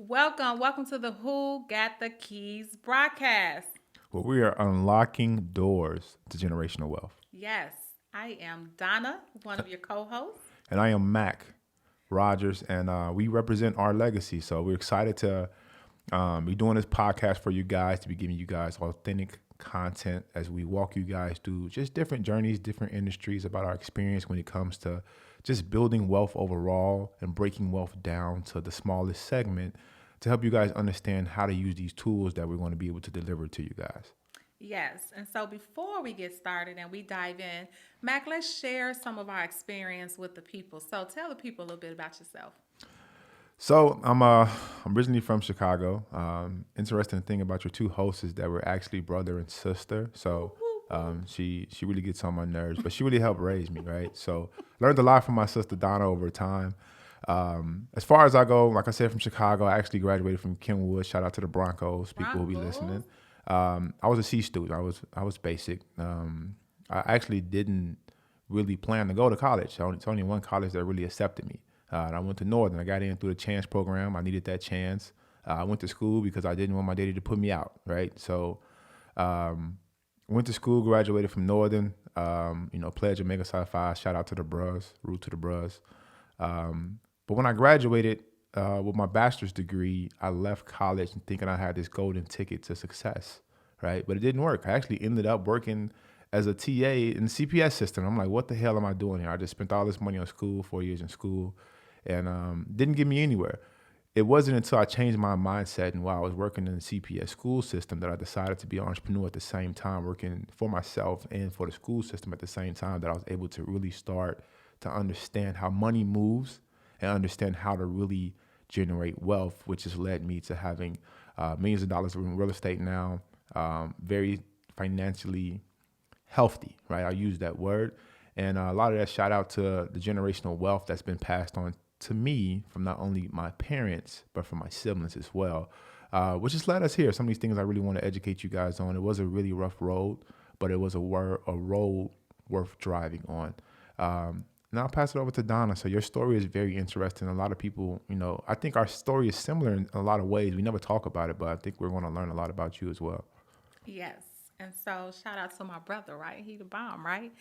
Welcome to the Who Got the Keys broadcast. Where we are unlocking doors to generational wealth. Yes, I am Donna, one of your co hosts. And I am Mac Rogers, and we represent our legacy. So we're excited to be doing this podcast for you guys, to be giving you guys authentic content as we walk you guys through just different journeys, different industries about our experience when it comes to just building wealth overall and breaking wealth down to the smallest segment to help you guys understand how to use these tools that we're going to be able to deliver to you guys. Yes, and so before we get started and we dive in, Mac, let's share some of our experience with the people. So tell the people a little bit about yourself. So I'm originally from Chicago. Interesting thing about your two hosts is that we're actually brother and sister. Woo, So woo, woo. she really gets on my nerves, but she really helped raise me, right? So learned a lot from my sister Donna over time. As far as I go, like I said, from Chicago, I actually graduated from Kenwood. Shout out to the Broncos, people who be Broncos. listening. I was a C student. I was basic. I actually didn't really plan to go to college. It's only one college that really accepted me. And I went to Northern. I got in through the chance program. I needed that chance. I went to school because I didn't want my daddy to put me out, right? So went to school, graduated from Northern. Pledge Omega Psi Phi. Shout out to the bros, root to the bros. But when I graduated with my bachelor's degree, I left college and thinking I had this golden ticket to success, right? But it didn't work. I actually ended up working as a TA in the CPS system. I'm like, what the hell am I doing here? I just spent all this money on school, 4 years in school, and didn't get me anywhere. It wasn't until I changed my mindset and while I was working in the CPS school system that I decided to be an entrepreneur at the same time, working for myself and for the school system at the same time, that I was able to really start to understand how money moves and understand how to really generate wealth, which has led me to having millions of dollars in real estate now, very financially healthy, right? I use that word. And a lot of that shout out to the generational wealth that's been passed on to me from not only my parents, but from my siblings as well, which has led us here. Some of these things I really want to educate you guys on. It was a really rough road, but it was a road worth driving on. Now I'll pass it over to Donna. So your story is very interesting. A lot of people, I think our story is similar in a lot of ways. We never talk about it, but I think we're going to learn a lot about you as well. Yes. And so shout out to my brother, right? He the bomb, right?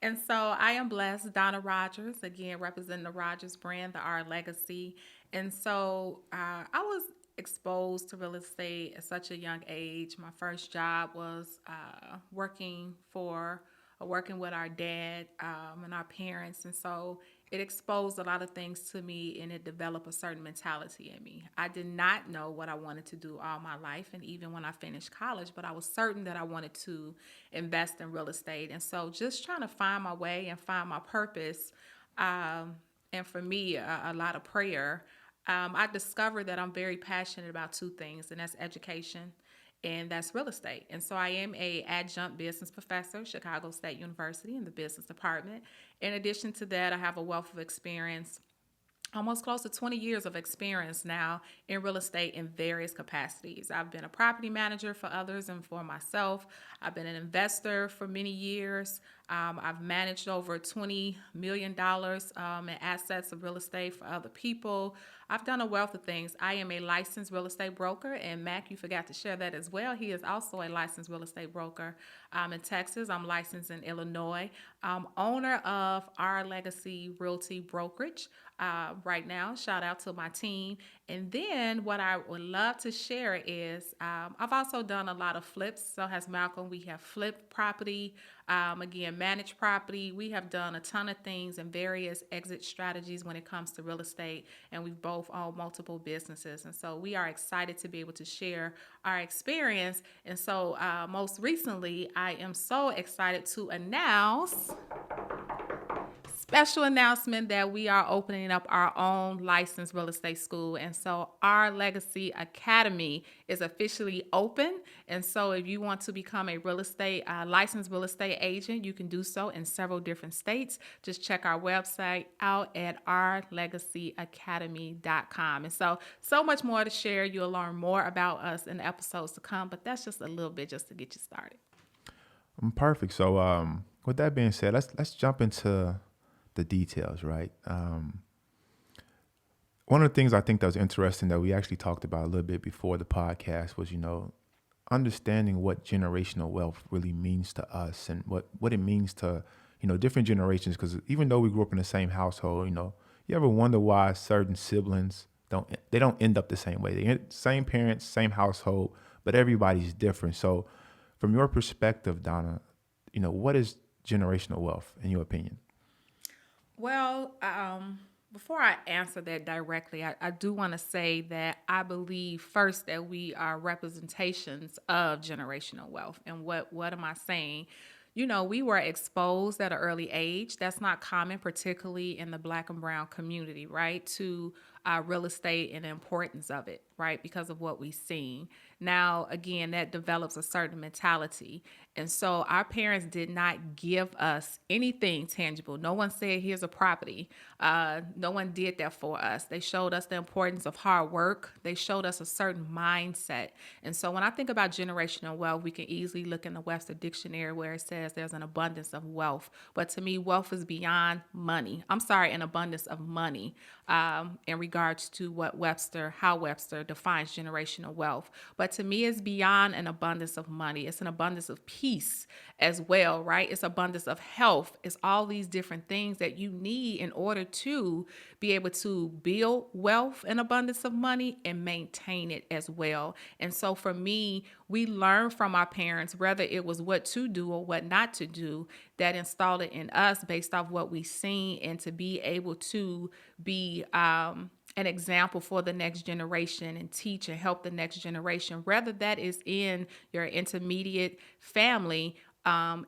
And so I am blessed, Donna Rogers, again representing the Rogers brand, the R Legacy. And so I was exposed to real estate at such a young age. My first job was working with our dad and our parents, and so it exposed a lot of things to me, and it developed a certain mentality in me. I did not know what I wanted to do all my life, and even when I finished college, but I was certain that I wanted to invest in real estate, and so just trying to find my way and find my purpose. And for me, a lot of prayer. I discovered that I'm very passionate about two things, and that's education and that's real estate. And so I am a adjunct business professor, Chicago State University in the business department. In addition to that, I have a wealth of experience, almost close to 20 years of experience now in real estate in various capacities. I've been a property manager for others and for myself. I've been an investor for many years. I've managed over $20 million in assets of real estate for other people. I've done a wealth of things. I am a licensed real estate broker, and Mac, you forgot to share that as well. He is also a licensed real estate broker in Texas. I'm licensed in Illinois. I'm owner of Our Legacy Realty Brokerage right now. Shout out to my team. And then what I would love to share is I've also done a lot of flips. So has Malcolm. We have flipped property, again, managed property. We have done a ton of things and various exit strategies when it comes to real estate. And we've both owned multiple businesses. And so we are excited to be able to share our experience. And so most recently, I am so excited to announce special announcement that we are opening up our own licensed real estate school. And so our Legacy Academy is officially open. And so if you want to become a licensed real estate agent, you can do so in several different states. Just check our website out at ourlegacyacademy.com. And so much more to share. You'll learn more about us in the episodes to come, but that's just a little bit just to get you started. Perfect. So, with that being said, let's jump into the details, right? One of the things I think that was interesting that we actually talked about a little bit before the podcast was, understanding what generational wealth really means to us and what it means to, different generations. Because even though we grew up in the same household, you ever wonder why certain siblings don't end up the same way? Same parents, same household, but everybody's different. So from your perspective, Donna, what is generational wealth in your opinion? Well, before I answer that directly, I do want to say that I believe first that we are representations of generational wealth. And what am I saying? We were exposed at an early age. That's not common, particularly in the Black and Brown community, right? To real estate and the importance of it, right? Because of what we've seen. Now, again, that develops a certain mentality. And so our parents did not give us anything tangible. No one said, here's a property. No one did that for us. They showed us the importance of hard work. They showed us a certain mindset. And so when I think about generational wealth, we can easily look in the Webster Dictionary where it says there's an abundance of wealth. But to me, wealth is beyond money. I'm sorry, an abundance of money in regards to how Webster defines generational wealth. But to me, it's beyond an abundance of money. It's an abundance of peace as well, right? It's abundance of health. It's all these different things that you need in order to be able to build wealth and abundance of money and maintain it as well. And so for me, we learn from our parents, whether it was what to do or what not to do, that installed it in us based off what we seen, and to be able to be an example for the next generation and teach and help the next generation, whether that is in your intermediate family,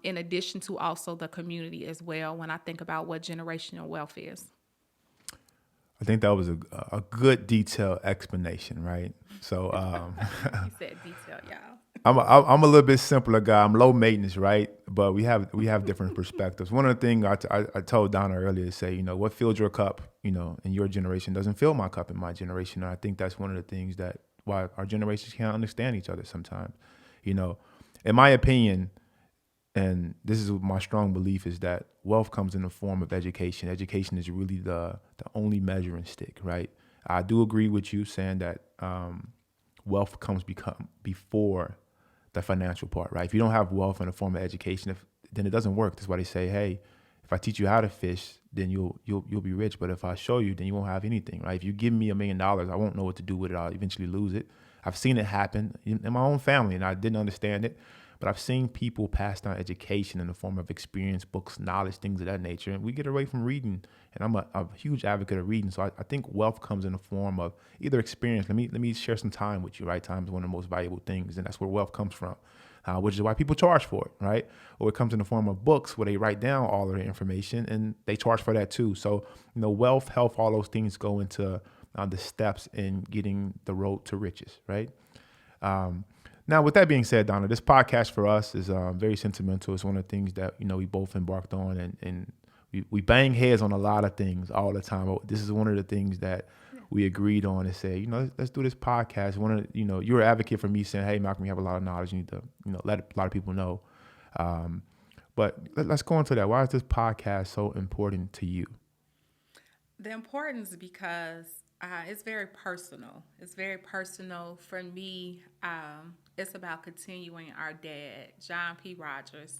in addition to also the community as well, when I think about what generational wealth is. I think that was a good detailed explanation, right? So You said detail, y'all. I'm a little bit simpler guy. I'm low maintenance, right? But we have different perspectives. One of the things I told Donna earlier to say, what fills your cup, in your generation doesn't fill my cup in my generation. And I think that's one of the things that why our generations can't understand each other sometimes. In my opinion, and this is my strong belief, is that wealth comes in the form of education. Education is really the only measuring stick, right? I do agree with you saying that wealth comes before the financial part, right? If you don't have wealth in the form of education, then it doesn't work. That's why they say, hey, if I teach you how to fish, then you'll be rich. But if I show you, then you won't have anything, right? If you give me $1 million, I won't know what to do with it. I'll eventually lose it. I've seen it happen in my own family, and I didn't understand it. But I've seen people pass down education in the form of experience, books, knowledge, things of that nature. And we get away from reading. And I'm a huge advocate of reading. So I think wealth comes in the form of either experience. Let me share some time with you, right? Time is one of the most valuable things. And that's where wealth comes from, which is why people charge for it, right? Or it comes in the form of books where they write down all of the information and they charge for that too. So, wealth, health, all those things go into the steps in getting the road to riches, right? Now, with that being said, Donna, this podcast for us is very sentimental. It's one of the things that, we both embarked on, and we bang heads on a lot of things all the time. But this is one of the things that we agreed on and say, let's do this podcast. You're an advocate for me saying, hey, Malcolm, you have a lot of knowledge. You need to, let a lot of people know. But let's go into that. Why is this podcast so important to you? The importance because it's very personal. It's very personal for me. It's about continuing our dad, John P. Rogers.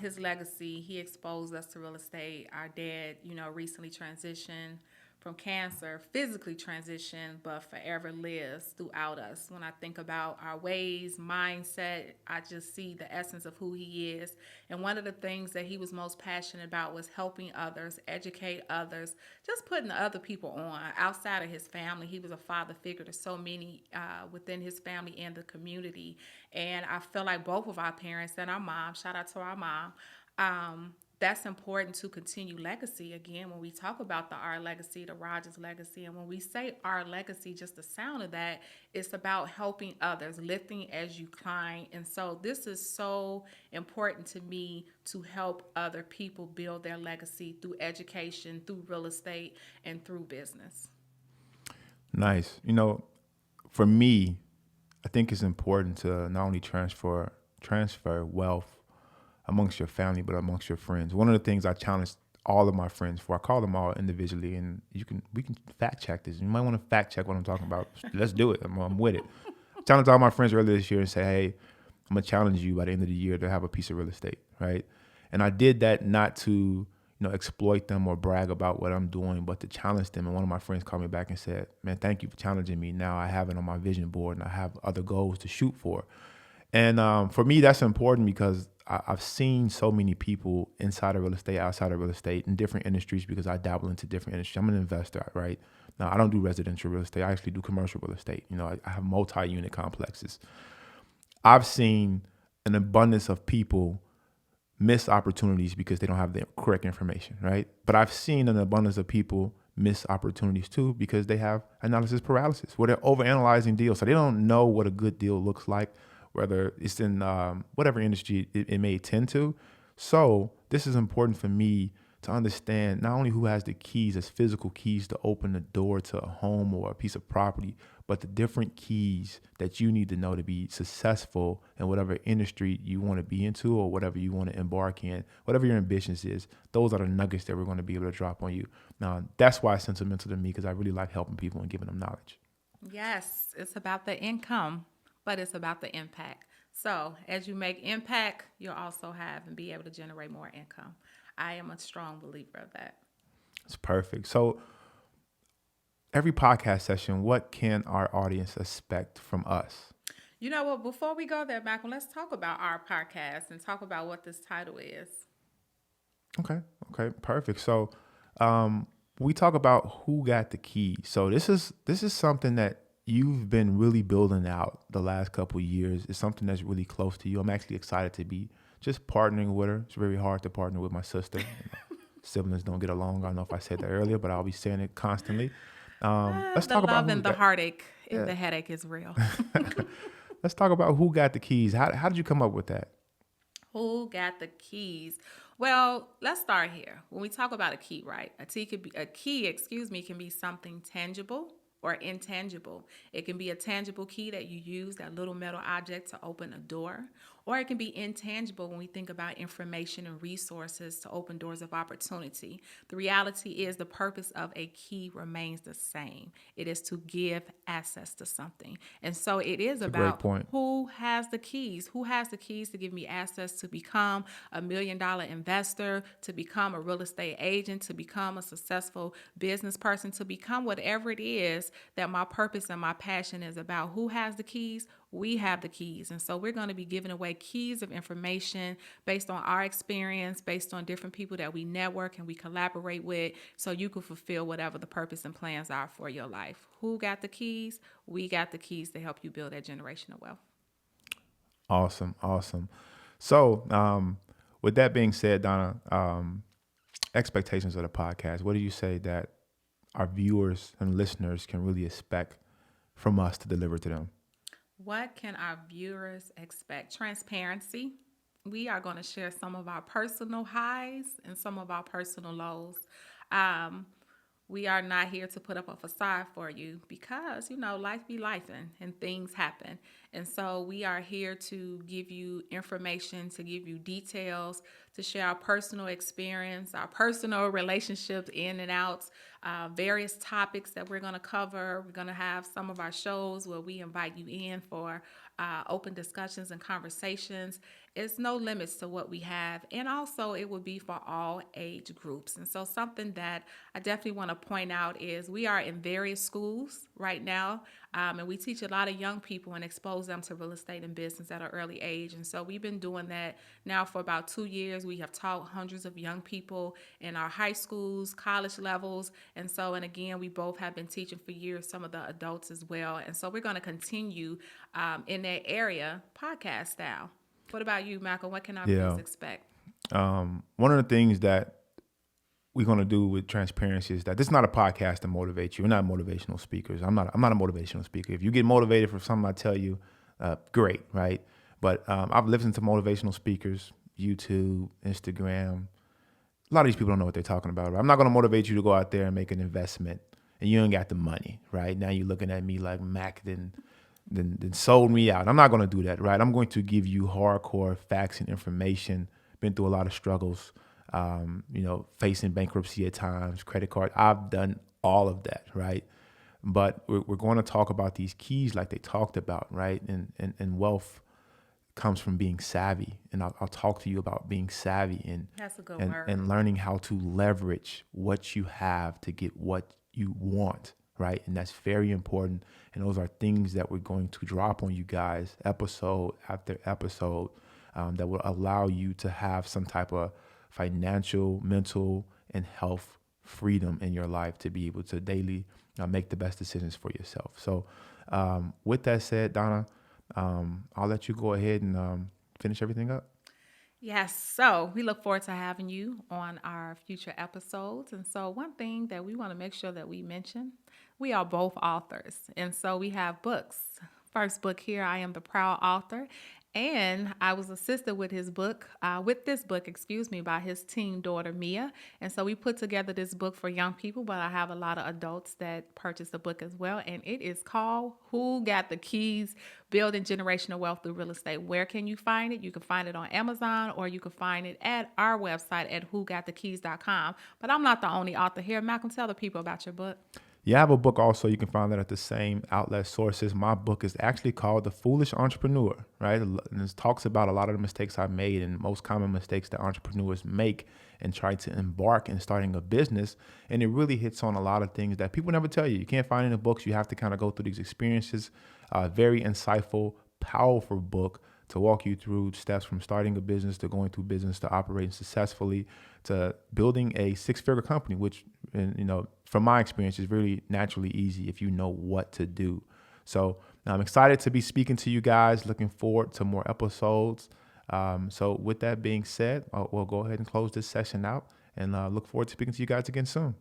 His legacy, he exposed us to real estate. Our dad, recently transitioned from cancer, physically transitioned, but forever lives throughout us. When I think about our ways, mindset, I just see the essence of who he is. And one of the things that he was most passionate about was helping others, educate others, just putting other people on. Outside of his family, he was a father figure to so many within his family and the community. And I feel like both of our parents and our mom, shout out to our mom, that's important to continue legacy. Again, when we talk about our legacy, the Rogers legacy, and when we say our legacy, just the sound of that, it's about helping others, lifting as you climb. And so this is so important to me to help other people build their legacy through education, through real estate, and through business. Nice. For me, I think it's important to not only transfer wealth amongst your family, but amongst your friends. One of the things I challenge all of my friends for. I call them all individually, and we can fact check this. You might want to fact check what I'm talking about. Let's do it. I'm with it. I challenged all my friends earlier this year and say, hey, I'm gonna challenge you by the end of the year to have a piece of real estate, right? And I did that not to exploit them or brag about what I'm doing, but to challenge them. And one of my friends called me back and said, man, thank you for challenging me. Now I have it on my vision board and I have other goals to shoot for. And for me, that's important because I've seen so many people inside of real estate, outside of real estate, in different industries because I dabble into different industries. I'm an investor, right? Now, I don't do residential real estate. I actually do commercial real estate. I have multi-unit complexes. I've seen an abundance of people miss opportunities because they don't have the correct information, right? But I've seen an abundance of people miss opportunities too because they have analysis paralysis, where they're overanalyzing deals. So they don't know what a good deal looks like, whether it's in whatever industry it may tend to. So this is important for me to understand not only who has the keys as physical keys to open the door to a home or a piece of property, but the different keys that you need to know to be successful in whatever industry you want to be into or whatever you want to embark in, whatever your ambitions is. Those are the nuggets that we're going to be able to drop on you. Now, that's why it's sentimental to me, because I really like helping people and giving them knowledge. Yes, it's about the income, but it's about the impact. So as you make impact, you'll also have and be able to generate more income. I am a strong believer of that. It's perfect. So every podcast session, what can our audience expect from us? You know what? Before we go there, Malcolm, let's talk about our podcast and talk about what this title is. Okay, perfect. So we talk about who got the key. So this is something that you've been really building out the last couple of years. It's something that's really close to you. I'm actually excited to be just partnering with her. It's very hard to partner with my sister. Siblings don't get along. I don't know if I said that earlier, but I'll be saying it constantly. Let's talk about the love and the heartache and the headache is real. Let's talk about who got the keys. How did you come up with that? Who got the keys? Well, let's start here. When we talk about a key, right? A key can be something tangible or intangible. It can be a tangible key that you use, that little metal object, to open a door, or it can be intangible when we think about information and resources to open doors of opportunity. The reality is the purpose of a key remains the same. It is to give access to something. And so it is about who has the keys. Who has the keys to give me access to become a $1 million investor, to become a real estate agent, to become a successful business person, to become whatever it is that my purpose and my passion is about. Who has the keys? We have the keys. And so we're going to be giving away keys of information based on our experience, based on different people that we network and we collaborate with, so you can fulfill whatever the purpose and plans are for your life. Who got the keys? We got the keys to help you build that generational wealth. Awesome. So with that being said, Donna, expectations of the podcast, what do you say that our viewers and listeners can really expect from us to deliver to them? What can our viewers expect? Transparency. We are going to share some of our personal highs and some of our personal lows. We are not here to put up a facade for you because, life be lifing and things happen. And so we are here to give you information, to give you details, to share our personal experience, our personal relationships in and outs, various topics that we're going to cover. We're going to have some of our shows where we invite you in for open discussions and conversations. It's no limits to what we have. And also it will be for all age groups. And so something that I definitely want to point out is we are in various schools right now. And we teach a lot of young people and expose them to real estate and business at an early age. And so we've been doing that now for about 2 years. We have taught hundreds of young people in our high schools, college levels. And again, we both have been teaching for years, some of the adults as well. And so we're going to continue in that area, podcast style. What about you, Malcolm? What can our viewers expect? One of the things that we're going to do with transparency is that this is not a podcast to motivate you. We're not motivational speakers. I'm not a motivational speaker. If you get motivated for something I tell you, great, right? But I've listened to motivational speakers, YouTube, Instagram. A lot of these people don't know what they're talking about. Right? I'm not going to motivate you to go out there and make an investment and you ain't got the money, right? Now you're looking at me like Mac then sold me out. I'm not going to do that, right? I'm going to give you hardcore facts and information. Been through a lot of struggles. facing bankruptcy at times, credit card. I've done all of that, right? But we're going to talk about these keys like they talked about, right? And wealth comes from being savvy. And I'll talk to you about being savvy That's a good and, word. and learning how to leverage what you have to get what you want, right? And that's very important. And those are things that we're going to drop on you guys episode after episode that will allow you to have some type of financial, mental, and health freedom in your life to be able to daily make the best decisions for yourself. So with that said, Donna, I'll let you go ahead and finish everything up. Yes, so we look forward to having you on our future episodes. And so, one thing that we want to make sure that we mention, we are both authors. And so, we have books. First book here, I am the proud author. And I was assisted with this book, by his teen daughter, Mia. And so we put together this book for young people, but I have a lot of adults that purchase the book as well. And it is called Who Got the Keys? Building Generational Wealth Through Real Estate. Where can you find it? You can find it on Amazon, or you can find it at our website at whogotthekeys.com. But I'm not the only author here. Malcolm, tell the people about your book. Yeah, I have a book also. You can find that at the same outlet sources. My book is actually called The Foolish Entrepreneur, right? And it talks about a lot of the mistakes I've made and most common mistakes that entrepreneurs make and try to embark in starting a business. And it really hits on a lot of things that people never tell you. You can't find in the books. You have to kind of go through these experiences. Very insightful, powerful book to walk you through steps from starting a business to going through business to operating successfully to building a six-figure company, which, from my experience, is really naturally easy if you know what to do. So I'm excited to be speaking to you guys. Looking forward to more episodes. So with that being said, we'll go ahead and close this session out and look forward to speaking to you guys again soon.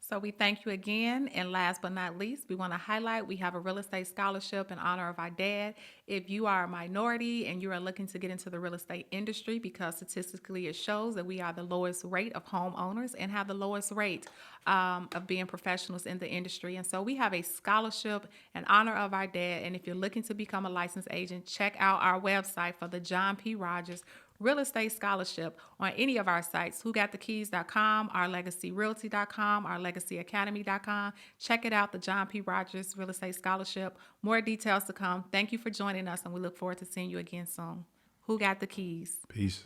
So we thank you again. And last but not least, we want to highlight we have a real estate scholarship in honor of our dad. If you are a minority and you are looking to get into the real estate industry, because statistically it shows that we are the lowest rate of homeowners and have the lowest rate of being professionals in the industry. And so we have a scholarship in honor of our dad. And if you're looking to become a licensed agent, check out our website for the John P. Rogers Real Estate Scholarship on any of our sites, whogotthekeys.com, ourlegacyrealty.com, ourlegacyacademy.com. Check it out, the John P. Rogers Real Estate Scholarship. More details to come. Thank you for joining us, and we look forward to seeing you again soon. Who got the keys? Peace.